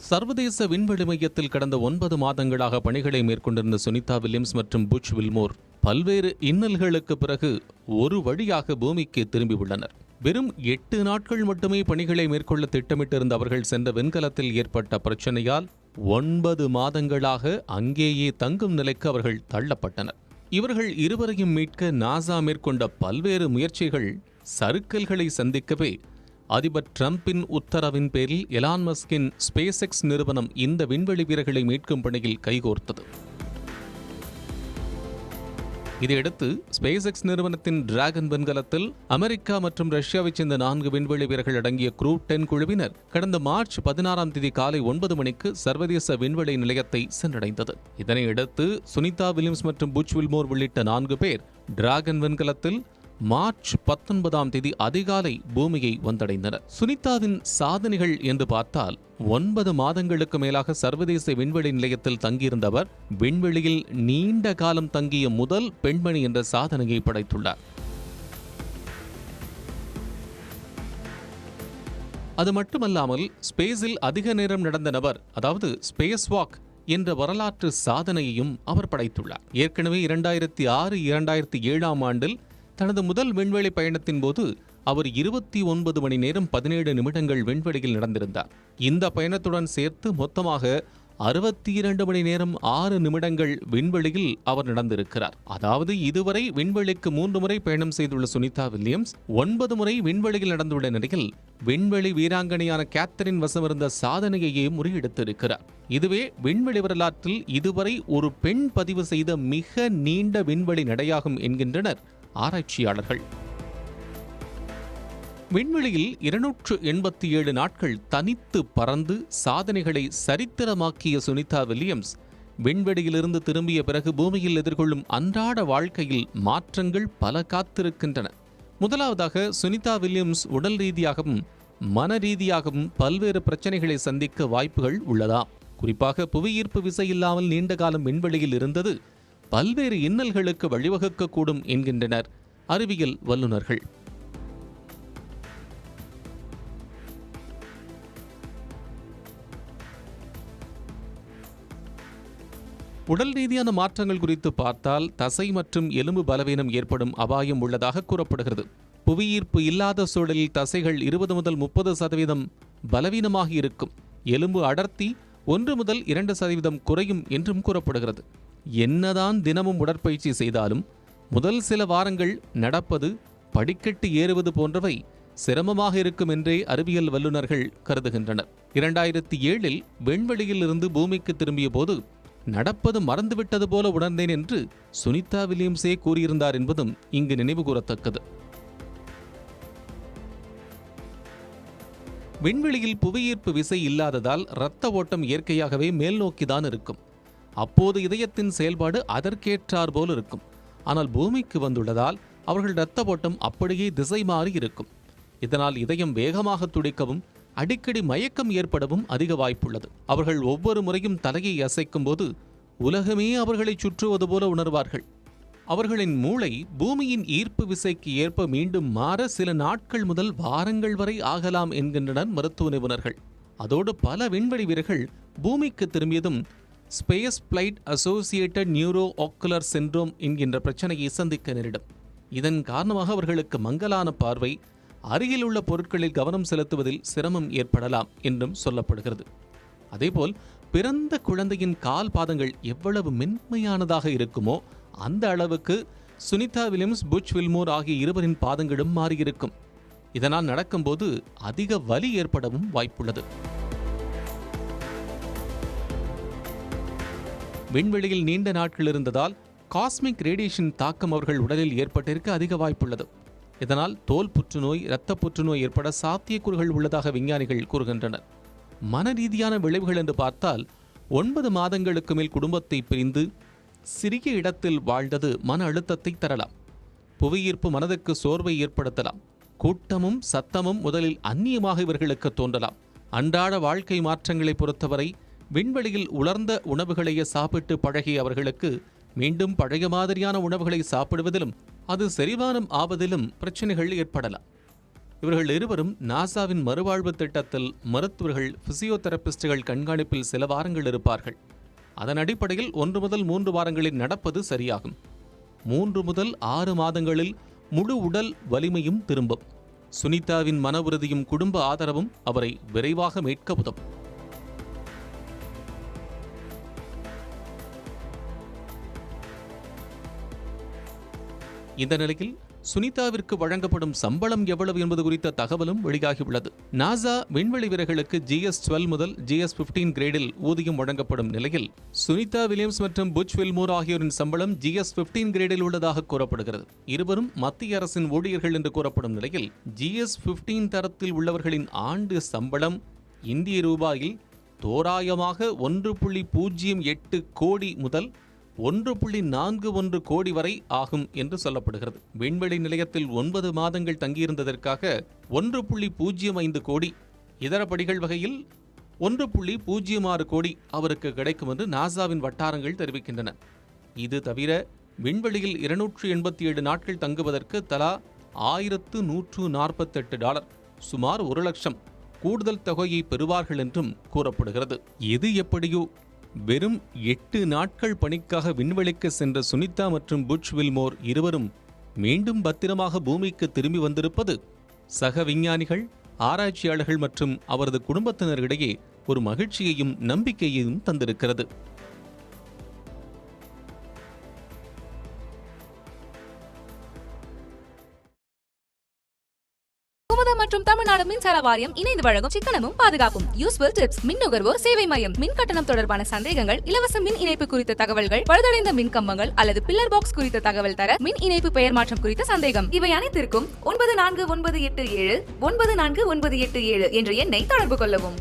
சர்வதேச விண்வெளி மையத்தில் கடந்த 9 மாதங்களாக பணிகளை மேற்கொண்டிருந்த சுனிதா வில்லியம்ஸ் மற்றும் புட்ச் வில்மோர் பல்வேறு இன்னல்களுக்கு பிறகு ஒரு வழியாக பூமிக்கு திரும்பியுள்ளனர். வெறும் 8 நாட்கள் மட்டுமே பணிகளை மேற்கொள்ள திட்டமிட்டிருந்த அவர்கள் சென்ற விண்கலத்தில் ஏற்பட்ட பிரச்சனையால் 9 மாதங்களாக அங்கேயே தங்கும் நிலைக்கு அவர்கள் தள்ளப்பட்டனர். இவர்கள் இருவரையும் மீட்க நாசா மேற்கொண்ட பல்வேறு முயற்சிகள் சறுக்கல்களை சந்திக்கவே அதிபர் டிரம்பின் உத்தரவின் பேரில் எலான் மஸ்கின் ஸ்பேஸ் எக்ஸ் நிறுவனம் இந்த விண்வெளி வீரர்களை மீட்கும் பணியில் கைகோர்த்தது. இதையடுத்து ஸ்பேஸ் எக்ஸ் நிறுவனத்தின் டிராகன் விண்கலத்தில் அமெரிக்கா மற்றும் ரஷ்யாவைச் சேர்ந்த 4 விண்வெளி வீரர்கள் அடங்கிய க்ரூ 10 குழுவினர் கடந்த மார்ச் 16 காலை 9 மணிக்கு சர்வதேச விண்வெளி நிலையத்தை சென்றடைந்தது. இதனையடுத்து சுனிதா வில்லியம்ஸ் மற்றும் புட்ச் வில்மோர் உள்ளிட்ட 4 பேர் டிராகன் விண்கலத்தில் மார்ச் 19 அதிகாலை பூமியை வந்தடைந்தனர். சுனிதாவின் சாதனைகள் என்று பார்த்தால் 9 மாதங்களுக்கு மேலாக சர்வதேச விண்வெளி நிலையத்தில் தங்கியிருந்தவர் விண்வெளியில் நீண்ட காலம் தங்கிய முதல் பெண்மணி என்ற சாதனையை படைத்துள்ளார். அது மட்டுமல்லாமல் ஸ்பேஸில் அதிக நேரம் நடந்த நபர், அதாவது ஸ்பேஸ் வாக் என்ற வரலாற்று சாதனையையும் அவர் படைத்துள்ளார். ஏற்கனவே 2006-2007 ஆண்டில் தனது முதல் விண்வெளி பயணத்தின் போது அவர் 29 மணி நேரம் 17 நிமிடங்கள் விண்வெளியில் நடந்திருந்தார். இந்த பயணத்துடன் சேர்த்து மொத்தமாக 62 மணி நேரம் 6 நிமிடங்கள் விண்வெளியில் அவர் நடந்திருக்கிறார். அதாவது இதுவரை விண்வெளிக்கு 3 முறை பயணம் செய்துள்ள சுனிதா வில்லியம்ஸ் 9 முறை விண்வெளியில் நடந்துள்ள நிலையில் விண்வெளி வீராங்கனையான கேத்தரின் வசமிருந்த சாதனையையே முறியடித்திருக்கிறார். இதுவே விண்வெளி வரலாற்றில் இதுவரை ஒரு பெண் பதிவு செய்த மிக நீண்ட விண்வெளி நடையாகும் என்கின்றனர் ஆராய்ச்சியாளர்கள். விண்வெளியில் 287 நாட்கள் தனித்து பறந்து சாதனைகளை சரித்திரமாக்கிய சுனிதா வில்லியம்ஸ் விண்வெளியிலிருந்து திரும்பிய பிறகு பூமியில் எதிர்கொள்ளும் அன்றாட வாழ்க்கையில் மாற்றங்கள் பல காத்திருக்கின்றன. முதலாவதாக சுனிதா வில்லியம்ஸ் உடல் ரீதியாகவும் மன ரீதியாகவும் பல்வேறு பிரச்சனைகளை சந்திக்க வாய்ப்புகள் உள்ளதா? குறிப்பாக புவியீர்ப்பு விசை இல்லாமல் நீண்ட காலம் விண்வெளியில் இருந்தது பல்வேறு இன்னல்களுக்கு வழிவகுக்கக்கூடும் என்கின்றனர் அறிவியல் வல்லுநர்கள். உடல் ரீதியான மாற்றங்கள் குறித்து பார்த்தால் தசை மற்றும் எலும்பு பலவீனம் ஏற்படும் அபாயம் உள்ளதாக கூறப்படுகிறது. புவியீர்ப்பு இல்லாத சூழலில் தசைகள் 20 முதல் 30% பலவீனமாக இருக்கும். எலும்பு அடர்த்தி 1 முதல் 2% குறையும் என்றும் கூறப்படுகிறது. என்னதான் தினமும் உடற்பயிற்சி செய்தாலும் முதல் சில வாரங்கள் நடப்பது, படிக்கட்டு ஏறுவது போன்றவை சிரமமாக இருக்கும் என்றே அறிவியல் வல்லுநர்கள் கருதுகின்றனர். 2007 விண்வெளியில் இருந்து பூமிக்கு திரும்பிய போது நடப்பது மறந்துவிட்டது போல உணர்ந்தேன் என்று சுனிதா வில்லியம்ஸே கூறியிருந்தார் என்பதும் இங்கு நினைவு கூறத்தக்கது. விண்வெளியில் புவியீர்ப்பு விசை இல்லாததால் இரத்த ஓட்டம் இயற்கையாகவே மேல் நோக்கிதான் இருக்கும். அப்போது இதயத்தின் செயல்பாடு அதற்கேற்றார் போல் இருக்கும். ஆனால் பூமிக்கு வந்துள்ளதால் அவர்கள் இரத்த ஓட்டம் அப்படியே திசை மாறி இருக்கும். இதனால் இதயம் வேகமாக துடிக்கவும் அடிக்கடி மயக்கம் ஏற்படவும் அதிக வாய்ப்புள்ளது. அவர்கள் ஒவ்வொரு முறையும் தலையை அசைக்கும் போது உலகமே அவர்களை சுற்றுவது போல உணர்வார்கள். அவர்களின் மூளை பூமியின் ஈர்ப்பு விசைக்கு ஏற்ப மீண்டும் மாற சில நாட்கள் முதல் வாரங்கள் வரை ஆகலாம் என்கின்றனர் மருத்துவ நிபுணர்கள். அதோடு பல விண்வெளி வீரர்கள் பூமிக்கு திரும்பியதும் space flight associated neuro ocular syndrome என்கின்ற பிரச்சனையை சந்திக்க நேரிடும். இதன் காரணமாக அவர்களுக்கு மங்கலான பார்வை, அருகில் உள்ள பொருட்களில் கவனம் செலுத்துவதில் சிரமம் ஏற்படலாம் என்றும் சொல்லப்படுகிறது. அதேபோல் பிறந்த குழந்தையின் கால் பாதங்கள் எவ்வளவு மென்மையானதாக இருக்குமோ அந்த அளவுக்கு சுனிதா வில்லியம்ஸ், புட்ச் வில்மோர் ஆகிய இருவரின் பாதங்களும் மாறியிருக்கும். இதனால் நடக்கும்போது அதிக வலி ஏற்படவும் வாய்ப்புள்ளது. விண்வெளியில் நீண்ட நாட்கள் இருந்ததால் காஸ்மிக் ரேடியேஷன் தாக்கம் அவர்கள் உடலில் ஏற்பட்டிருக்க அதிக வாய்ப்புள்ளது. இதனால் தோல் புற்றுநோய், இரத்த புற்றுநோய் ஏற்பட சாத்தியக்கூறுகள் உள்ளதாக விஞ்ஞானிகள் கூறுகின்றனர். மன ரீதியான விளைவுகள் என்று பார்த்தால் 9 மாதங்களுக்கு மேல் குடும்பத்தை பிரிந்து சிறிய இடத்தில் வாழ்ந்தது மன அழுத்தத்தை தரலாம். புவியீர்ப்பு மனதுக்கு சோர்வை ஏற்படுத்தலாம். கூட்டமும் சத்தமும் முதலில் அந்நியமாக இவர்களுக்கு தோன்றலாம். அன்றாட வாழ்க்கை மாற்றங்களை பொறுத்தவரை விண்வெளியில் உலர்ந்த உணவுகளையே சாப்பிட்டு பழகிய அவர்களுக்கு மீண்டும் பழைய மாதிரியான உணவுகளை சாப்பிடுவதிலும் அது செரிமானம் ஆவதிலும் பிரச்சனைகள் ஏற்படலாம். இவர்கள் இருவரும் நாசாவின் மறுவாழ்வு திட்டத்தில் மருத்துவர்கள், பிசியோதெரபிஸ்டுகள் கண்காணிப்பில் சில வாரங்கள் இருப்பார்கள். அதன் அடிப்படையில் 1 முதல் 3 வாரங்களில் நடப்பது சரியாகும். 3 முதல் 6 மாதங்களில் முழு உடல் வலிமையும் திரும்பும். சுனிதாவின் மன உறுதியும் குடும்ப ஆதரவும் அவரை விரைவாக மீட்க உதவும். இந்த நிலையில் சுனிதாவிற்கு வழங்கப்படும் சம்பளம் எவ்வளவு என்பது குறித்த தகவலும் வெளியாகியுள்ளது. நாசா விண்வெளி வீரர்களுக்கு GS-12 முதல் GS-15 கிரேடில் ஊதியம் வழங்கப்படும் நிலையில் சுனிதா வில்லியம்ஸ் மற்றும் புட்ச் வில்மோர் ஆகியோரின் சம்பளம் GS-15 கிரேடில் உள்ளதாக கூறப்படுகிறது. இருவரும் மத்திய அரசின் ஊழியர்கள் என்று கூறப்படும் நிலையில் GS-15 தரத்தில் உள்ளவர்களின் ஆண்டு சம்பளம் இந்திய ரூபாயில் தோராயமாக 1.08 கோடி முதல் 1.41 கோடி வரை ஆகும் என்று சொல்லப்படுகிறது. விண்வெளி நிலையத்தில் 9 மாதங்கள் தங்கியிருந்ததற்காக 1.05 கோடி, இதர படிகள் வகையில் 1.06 கோடி அவருக்கு கிடைக்கும் என்று நாசாவின் வட்டாரங்கள் தெரிவிக்கின்றன. இது தவிர விண்வெளியில் 287 நாட்கள் தங்குவதற்கு தலா $1148, சுமார் 1 லட்சம் கூடுதல் தொகையை பெறுவார்கள் என்றும் கூறப்படுகிறது. எது எப்படியோ வெறும் 8 நாட்கள் பணிக்காக விண்வெளிக்கு சென்ற சுனிதா மற்றும் புட்ச் வில்மோர் இருவரும் மீண்டும் பத்திரமாக பூமிக்கு திரும்பி வந்திருப்பது சக விஞ்ஞானிகள், ஆராய்ச்சியாளர்கள் மற்றும் அவரது குடும்பத்தினரிடையே ஒரு மகிழ்ச்சியையும் நம்பிக்கையையும் தந்திருக்கிறது. மற்றும் தமிழ்நாடு மின்சார வாரியம் இணைந்து வழங்கும் சிக்கனமும் பாதுகாப்பும் யூஸ்ஃபுல் டிப்ஸ். மின் நுகர்வோர் சேவை மையம். மின் கட்டணம் தொடர்பான சந்தேகங்கள், இலவச மின் இணைப்பு குறித்த தகவல்கள், பழுதடைந்த மின் கம்பங்கள் அல்லது பில்லர் பாக்ஸ் குறித்த தகவல் தர, மின் இணைப்பு பெயர் மாற்றம் குறித்த சந்தேகம், இவை அனைத்திற்கும் 9497 94987 என்ற எண்ணை தொடர்பு கொள்ளவும்.